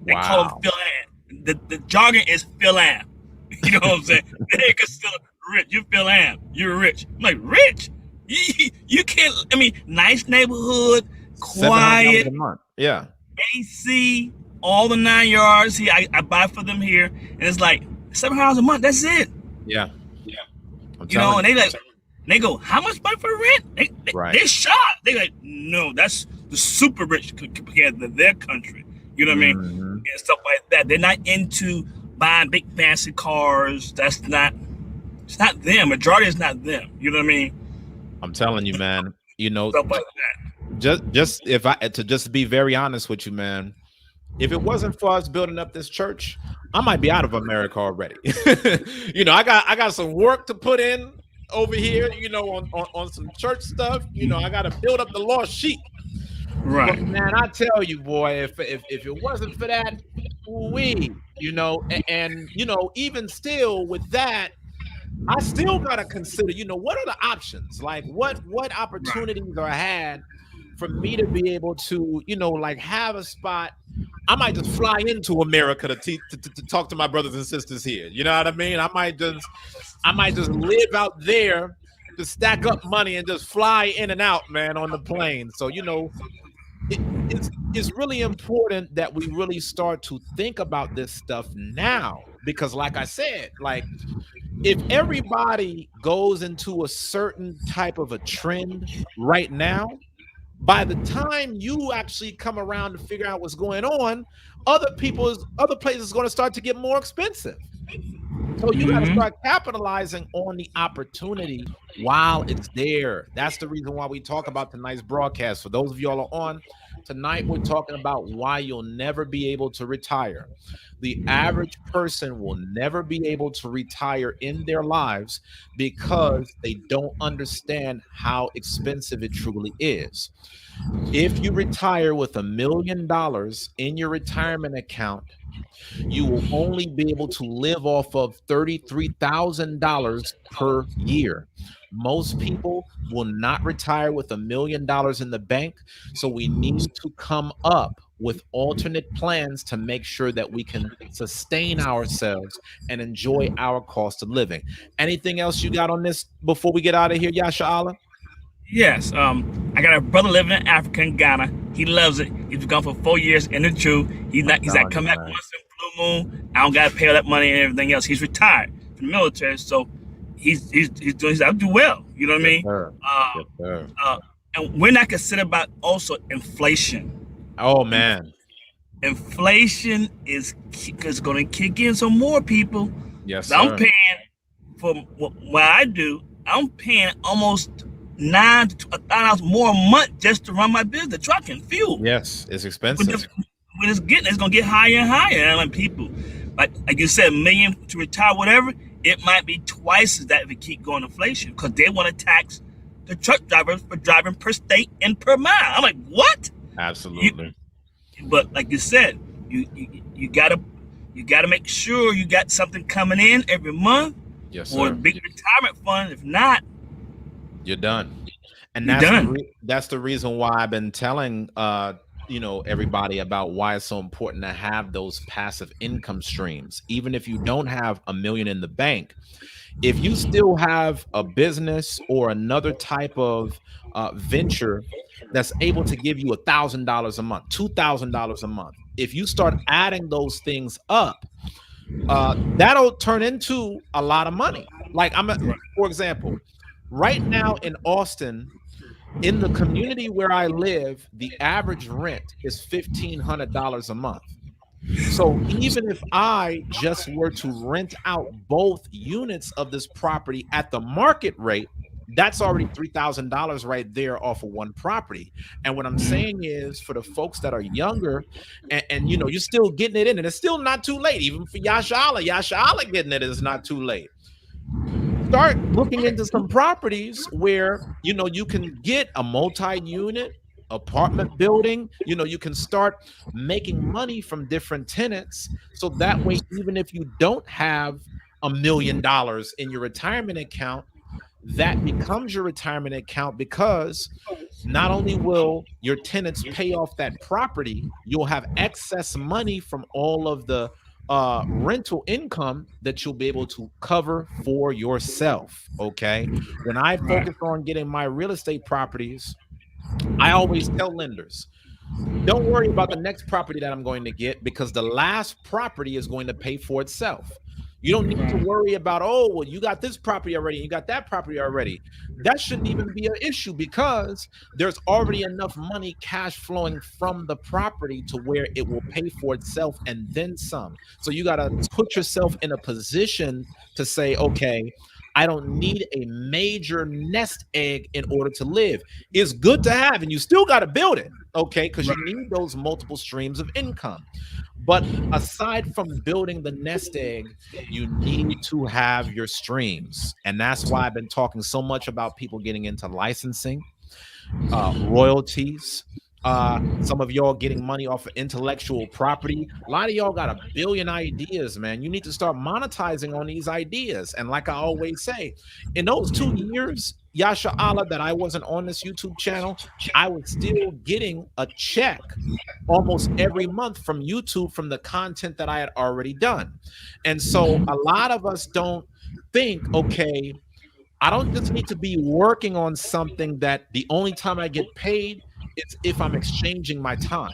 They call them Phil-Am. The jargon is Phil-Am. You know what I'm saying? They consider rich. You Phil-Am. You're rich. I'm like, rich? You can't. Nice neighborhood, quiet. Yeah. AC, all the 9 yards. Here, I buy for them here, and it's like $700 a month. That's it. Yeah. And they go, how much money for rent? They're shocked. They like, no, that's the super rich compared to their country. You know what I mean? And stuff like that. They're not into buying big fancy cars. It's not them. Majority is not them. You know what I mean? I'm telling you, man. Stuff like that. Just be very honest with you, man. If it wasn't for us building up this church, I might be out of America already. I got some work to put in over here, on some church stuff. I got to build up the lost sheep. Right. But man, I tell you, boy, if it wasn't for that, even still with that, I still got to consider, what are the options? Like what opportunities are had for me to be able to, have a spot. I might just fly into America to talk to my brothers and sisters here. You know what I mean? I might just live out there to stack up money and just fly in and out, man, on the plane. So, it, it's really important that we really start to think about this stuff now, because like I said, like if everybody goes into a certain type of a trend right now, by the time you actually come around to figure out what's going on, other places going to start to get more expensive. So you got to Mm-hmm. start capitalizing on the opportunity while it's there. That's the reason why we talk about tonight's broadcast. For those of y'all are on tonight, we're talking about why you'll never be able to retire. The average person will never be able to retire in their lives because they don't understand how expensive it truly is. If you retire with $1 million in your retirement account, you will only be able to live off of $33,000 per year. Most people will not retire with $1 million in the bank. So we need to come up with alternate plans to make sure that we can sustain ourselves and enjoy our cost of living. Anything else you got on this before we get out of here, Yasha Allah? Yes. I got a brother living in Africa, in Ghana. He loves it. He's been gone for 4 years in the truth. He's like come back once in blue moon. I don't gotta pay all that money and everything else. He's retired from the military, so he's I'll do well. You know what I Yes, mean? sir. Uh, Yes, sir. and we're not considered about also inflation. Oh In, man. inflation is going to kick in some more people. Yes, I'm sir. paying for what I do. I'm paying almost $9,000 to $1,000 more a month just to run my business, truck and fuel. Yes, it's When, expensive. when it's gonna get higher and higher. And like people, like you said, a million to retire, whatever. It might be twice as that if we keep going inflation because they want to tax the truck drivers for driving per state and per mile. I'm like, what? Absolutely. But like you said, you gotta make sure you got something coming in every month Yes, or a sir. big retirement fund. If not, You're done. And you're done. that's the reason why I've been telling everybody about why it's so important to have those passive income streams. Even if you don't have a million in the bank, if you still have a business or another type of venture that's able to give you $1,000 a month, $2,000 a month, if you start adding those things up, that'll turn into a lot of money. Like for example, right now in Austin, in the community where I live, the average rent is $1,500 a month. So even if I just were to rent out both units of this property at the market rate, that's already $3,000 right there off of one property. And what I'm saying is, for the folks that are younger, and you're still getting it in, and it's still not too late. Even for Yasha Allah getting it is not too late. Start looking into some properties where you can get a multi-unit apartment building. You can start making money from different tenants, so that way, even if you don't have $1 million in your retirement account, that becomes your retirement account, because not only will your tenants pay off that property, you'll have excess money from all of the rental income that you'll be able to cover for yourself. Okay. When I Right. focus on getting my real estate properties, I always tell lenders, don't worry about the next property that I'm going to get, because the last property is going to pay for itself. You don't need to Right. worry about, oh, well, you got this property already, you got that property already. That shouldn't even be an issue, because there's already enough money cash flowing from the property to where it will pay for itself and then some. So you got to put yourself in a position to say, okay, I don't need a major nest egg in order to live. It's good to have, and you still got to build it, okay, because you need those multiple streams of income. But aside from building the nest egg, you need to have your streams. And that's why I've been talking so much about people getting into licensing, royalties. Some of y'all getting money off of intellectual property. A lot of y'all got a billion ideas, man. You need to start monetizing on these ideas. And like I always say, in those 2 years, Yasha Allah, that I wasn't on this YouTube channel, I was still getting a check almost every month from YouTube from the content that I had already done. And so a lot of us don't think, okay, I don't just need to be working on something that the only time I get paid is if I'm exchanging my time.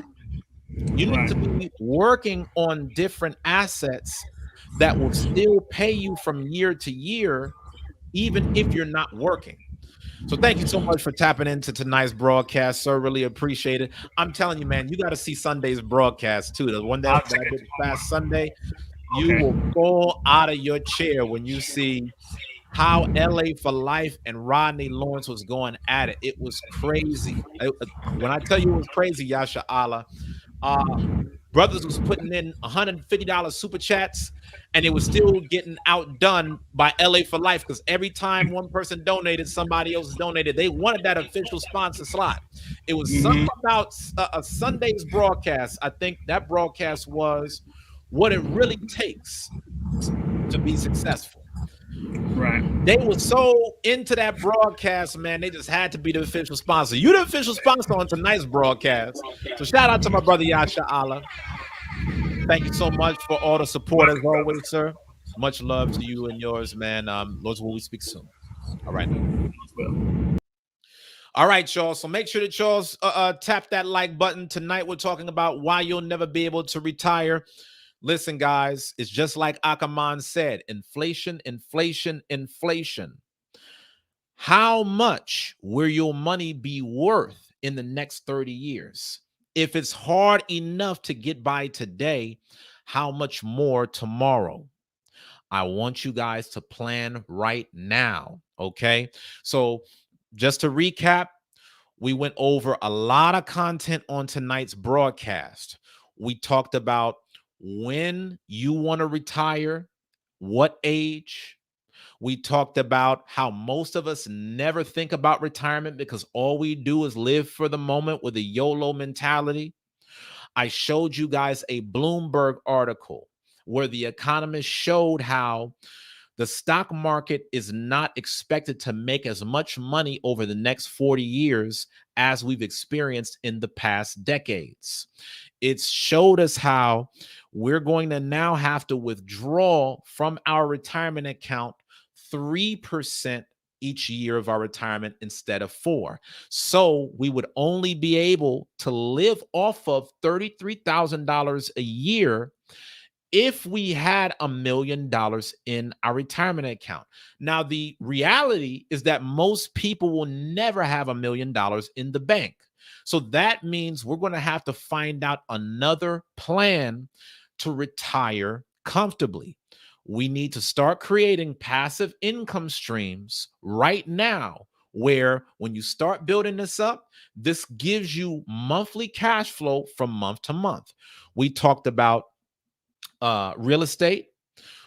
You need to Right. be working on different assets that will still pay you from year to year, even if you're not working. So thank you so much for tapping into tonight's broadcast, sir. Really appreciate it. I'm telling you, man, you got to see Sunday's broadcast too. The one I'll that take I it. did last Sunday, you Okay. will fall out of your chair when you see how LA for Life and Rodney Lawrence was going at it. It was crazy. When I tell you it was crazy, Yasha Allah, uh, brothers was putting in $150 super chats, and it was still getting outdone by LA for Life because every time one person donated, somebody else donated. They wanted that official sponsor slot. It was something Mm-hmm. about a Sunday's broadcast. I think that broadcast was what it really takes to be successful. Right. They were so into that broadcast, man. They just had to be the official sponsor. You the official sponsor on tonight's broadcast. So shout out to my brother Yasha Allah. Thank you so much for all the support as Welcome, brother. always, sir. Much love to you and yours, man. Lord will we speak soon. All right now. Well, All right, y'all. So make sure that y'all tap that like button. Tonight we're talking about why you'll never be able to retire. Listen, guys, it's just like Akaman said: inflation, inflation, inflation. How much will your money be worth in the next 30 years? If it's hard enough to get by today, how much more tomorrow? I want you guys to plan right now. Okay. So, just to recap, we went over a lot of content on tonight's broadcast. We talked about when you want to retire, what age. We talked about how most of us never think about retirement because all we do is live for the moment with a YOLO mentality. I showed you guys a Bloomberg article where the economist showed how the stock market is not expected to make as much money over the next 40 years as we've experienced in the past decades. It's showed us how we're going to now have to withdraw from our retirement account 3% each year of our retirement instead of 4. So we would only be able to live off of $33,000 a year if we had $1 million in our retirement account. Now, the reality is that most people will never have $1 million in the bank. So that means we're going to have to find out another plan to retire comfortably. We need to start creating passive income streams right now, where when you start building this up, this gives you monthly cash flow from month to month. We talked about real estate.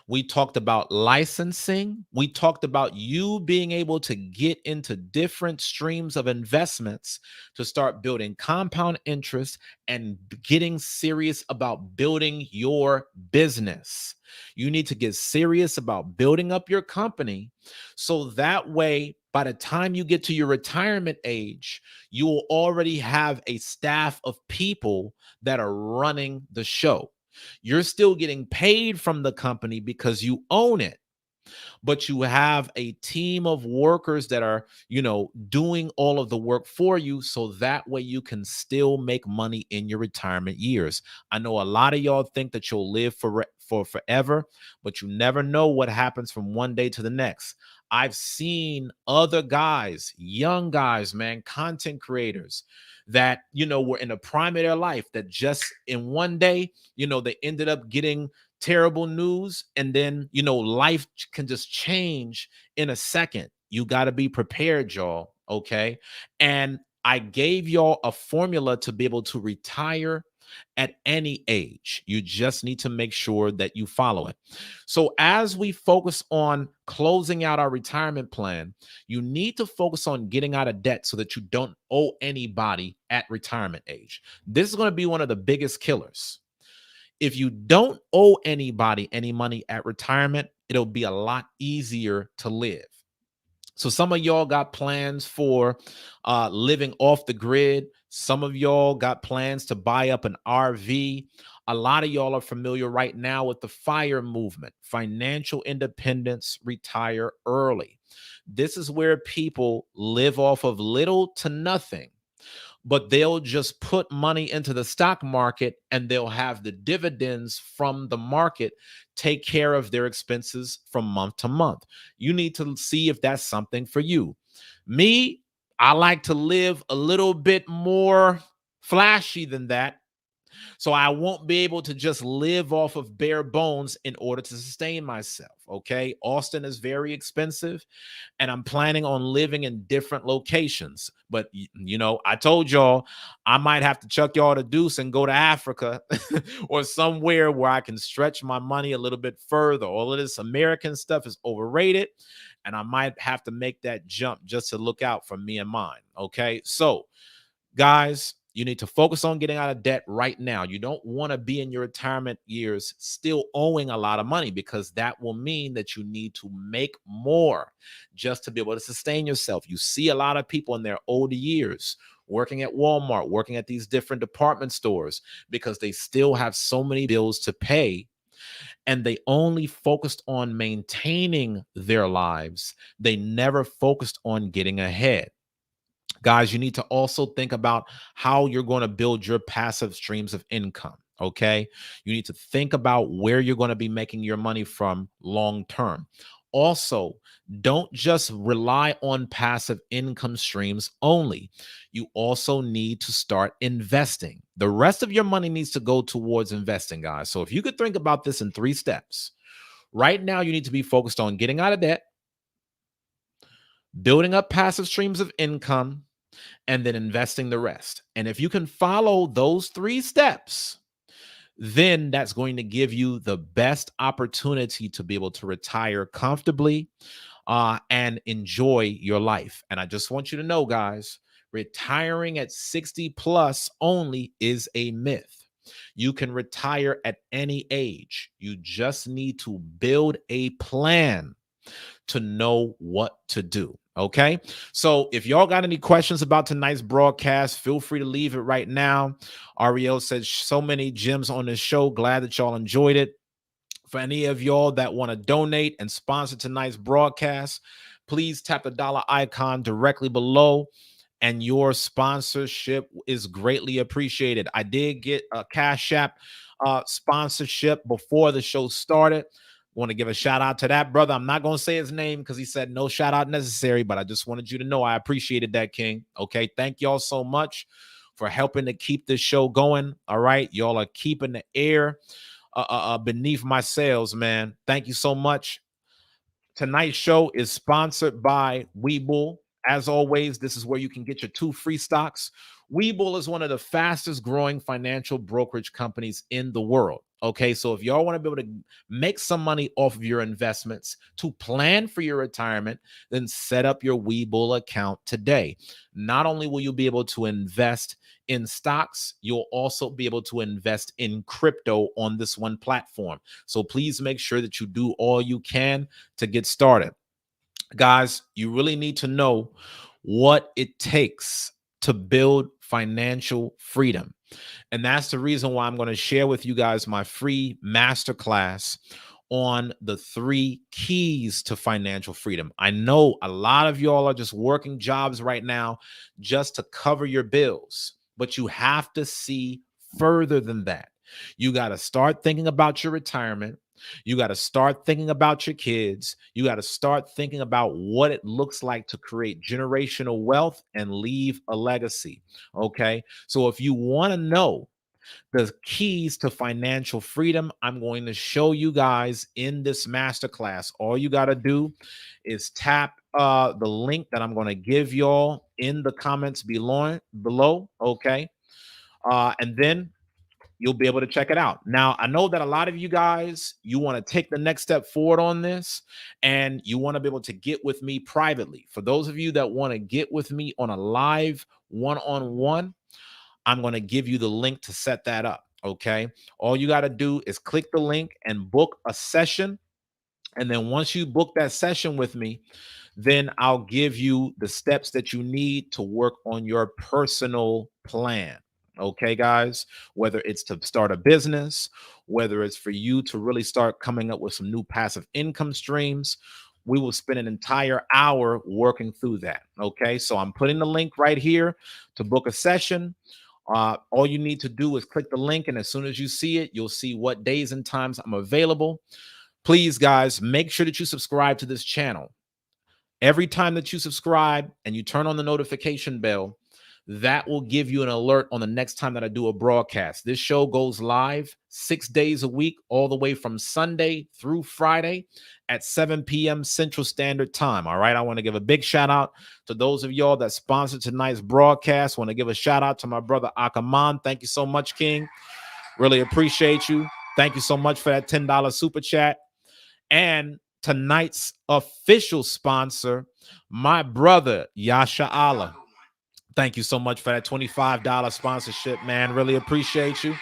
We talked about licensing. We talked about you being able to get into different streams of investments to start building compound interest and getting serious about building your business. You need to get serious about building up your company so that way, by the time you get to your retirement age, you will already have a staff of people that are running the show. You're still getting paid from the company because you own it, but you have a team of workers that are, doing all of the work for you. So that way you can still make money in your retirement years. I know a lot of y'all think that you'll live for forever, but you never know what happens from one day to the next. I've seen other guys, young guys, man, content creators that, were in the prime of their life that just in one day, they ended up getting terrible news, and then life can just change in a second. You got to be prepared, y'all. Okay. And I gave y'all a formula to be able to retire at any age. You just need to make sure that you follow it. So as we focus on closing out our retirement plan, you need to focus on getting out of debt so that you don't owe anybody at retirement age. This is going to be one of the biggest killers. If you don't owe anybody any money at retirement, it'll be a lot easier to live. So some of y'all got plans for living off the grid. Some of y'all got plans to buy up an RV. A lot of y'all are familiar right now with the FIRE movement, financial independence, retire early. This is where people live off of little to nothing, but they'll just put money into the stock market and they'll have the dividends from the market take care of their expenses from month to month. You need to see if that's something for you. Me, I like to live a little bit more flashy than that. So I won't be able to just live off of bare bones in order to sustain myself. Okay. Austin is very expensive and I'm planning on living in different locations. But I told y'all I might have to chuck y'all the deuce and go to Africa or somewhere where I can stretch my money a little bit further. All of this American stuff is overrated, and I might have to make that jump just to look out for me and mine. Okay, so guys, you need to focus on getting out of debt right now. You don't want to be in your retirement years still owing a lot of money, because that will mean that you need to make more just to be able to sustain yourself. You see a lot of people in their older years working at Walmart, working at these different department stores, because they still have so many bills to pay, and they only focused on maintaining their lives. They never focused on getting ahead. Guys, you need to also think about how you're going to build your passive streams of income. Okay. You need to think about where you're going to be making your money from long term. Also, don't just rely on passive income streams only. You also need to start investing. The rest of your money needs to go towards investing, guys. So if you could think about this in 3 steps, right now, you need to be focused on getting out of debt, building up passive streams of income, and then investing the rest. And if you can follow those 3 steps, then that's going to give you the best opportunity to be able to retire comfortably and enjoy your life. And I just want you to know, guys, retiring at 60 plus only is a myth. You can retire at any age. You just need to build a plan to know what to do. Okay. So if y'all got any questions about tonight's broadcast, feel free to leave it right now. Ariel said so many gems on this show. Glad that y'all enjoyed it. For any of y'all that want to donate and sponsor tonight's broadcast, please tap the dollar icon directly below, and your sponsorship is greatly appreciated. I did get a Cash App sponsorship before the show started. Want to give a shout out to that brother. I'm not going to say his name because he said no shout out necessary, but I just wanted you to know I appreciated that, King. Okay, thank y'all so much for helping to keep this show going. All right, y'all are keeping the air beneath my sails, man. Thank you so much. Tonight's show is sponsored by Webull. As always, this is where you can get your 2 free stocks. Webull is one of the fastest growing financial brokerage companies in the world. Okay, so if y'all want to be able to make some money off of your investments to plan for your retirement, then set up your Webull account today. Not only will you be able to invest in stocks, you'll also be able to invest in crypto on this one platform. So please make sure that you do all you can to get started. Guys, you really need to know what it takes to build financial freedom. And that's the reason why I'm going to share with you guys my free masterclass on the 3 keys to financial freedom. I know a lot of y'all are just working jobs right now just to cover your bills, but you have to see further than that. You got to start thinking about your retirement. You got to start thinking about your kids. You got to start thinking about what it looks like to create generational wealth and leave a legacy. Okay. So if you want to know the keys to financial freedom, I'm going to show you guys in this masterclass. All you got to do is tap the link that I'm going to give y'all in the comments below. Okay. And then you'll be able to check it out. Now, I know that a lot of you guys, you want to take the next step forward on this, and you want to be able to get with me privately. For those of you that want to get with me on a live one-on-one, I'm going to give you the link to set that up. Okay. All you got to do is click the link and book a session. And then once you book that session with me, then I'll give you the steps that you need to work on your personal plan. Okay, guys, whether it's to start a business, whether it's for you to really start coming up with some new passive income streams, we will spend an entire hour working through that. Okay, so I'm putting the link right here to book a session. All you need to do is click the link, and as soon as you see it, you'll see what days and times I'm available. Please, guys, make sure that you subscribe to this channel. Every time that you subscribe and you turn on the notification bell, that will give you an alert on the next time that I do a broadcast. This show goes live 6 days a week, all the way from Sunday through Friday at 7 p.m. Central Standard Time. All right. I want to give a big shout out to those of y'all that sponsored tonight's broadcast. I want to give a shout out to my brother Akaman. Thank you so much, King. Really appreciate you. Thank you so much for that $10 super chat. And tonight's official sponsor, my brother Yasha Allah. Thank you so much for that $25 sponsorship, man. Really appreciate you.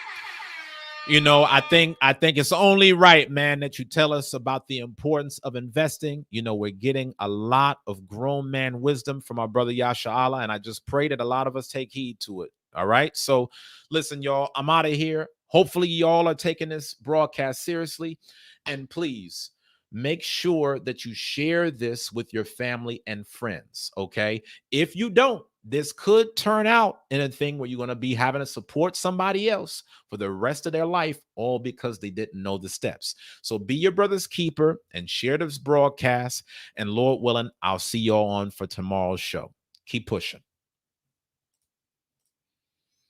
You know, I think it's only right, man, that you tell us about the importance of investing. You know, we're getting a lot of grown man wisdom from our brother Yasha Allah, and I just pray that a lot of us take heed to it. All right. So listen, y'all, I'm out of here. Hopefully y'all are taking this broadcast seriously, and please make sure that you share this with your family and friends. Okay. If you don't, this could turn out in a thing where you're going to be having to support somebody else for the rest of their life, all because they didn't know the steps. So be your brother's keeper and share this broadcast. And Lord willing, I'll see y'all on for tomorrow's show. Keep pushing.